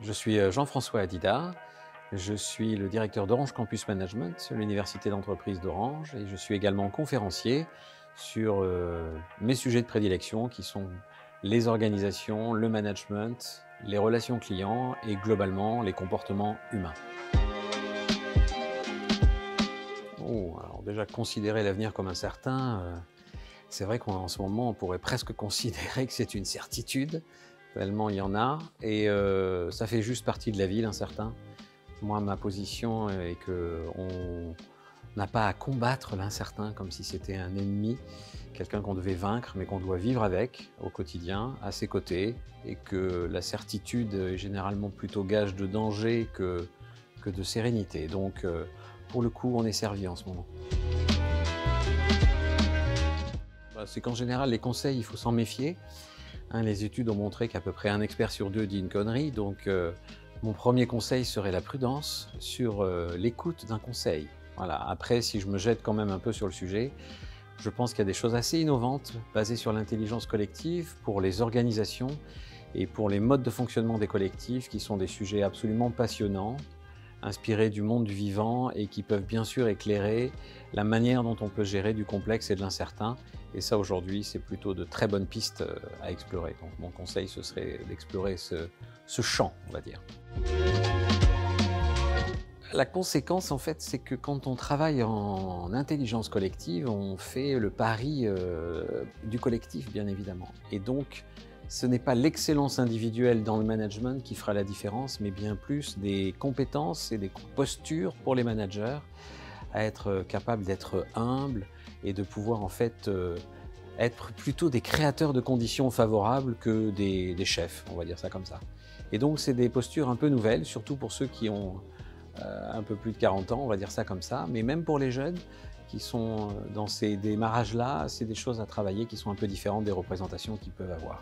Je suis Jean-François Hadida, je suis le directeur d'Orange Campus Management, l'université d'entreprise d'Orange, et je suis également conférencier sur mes sujets de prédilection qui sont les organisations, le management, les relations clients et globalement les comportements humains. Oh, alors déjà considérer l'avenir comme incertain, c'est vrai qu'en ce moment on pourrait presque considérer que c'est une certitude, tellement il y en a, et ça fait juste partie de la vie, l'incertain. Moi, ma position est qu'on n'a pas à combattre l'incertain comme si c'était un ennemi, quelqu'un qu'on devait vaincre, mais qu'on doit vivre avec au quotidien, à ses côtés, et que la certitude est généralement plutôt gage de danger que de sérénité. Donc, pour le coup, on est servi en ce moment. C'est qu'en général, les conseils, il faut s'en méfier. Hein, les études ont montré qu'à peu près un expert sur deux dit une connerie, donc mon premier conseil serait la prudence sur l'écoute d'un conseil. Voilà. Après, si je me jette quand même un peu sur le sujet, je pense qu'il y a des choses assez innovantes basées sur l'intelligence collective pour les organisations et pour les modes de fonctionnement des collectifs qui sont des sujets absolument passionnants, inspirés du monde du vivant et qui peuvent bien sûr éclairer la manière dont on peut gérer du complexe et de l'incertain. Et ça, aujourd'hui, c'est plutôt de très bonnes pistes à explorer. Donc mon conseil, ce serait d'explorer ce champ, on va dire. La conséquence, en fait, c'est que quand on travaille en intelligence collective, on fait le pari du collectif, bien évidemment. Et donc, ce n'est pas l'excellence individuelle dans le management qui fera la différence, mais bien plus des compétences et des postures pour les managers, à être capables d'être humbles et de pouvoir en fait être plutôt des créateurs de conditions favorables que des chefs, on va dire ça comme ça. Et donc, c'est des postures un peu nouvelles, surtout pour ceux qui ont un peu plus de 40 ans, on va dire ça comme ça, mais même pour les jeunes qui sont dans ces démarrages-là, c'est des choses à travailler qui sont un peu différentes des représentations qu'ils peuvent avoir.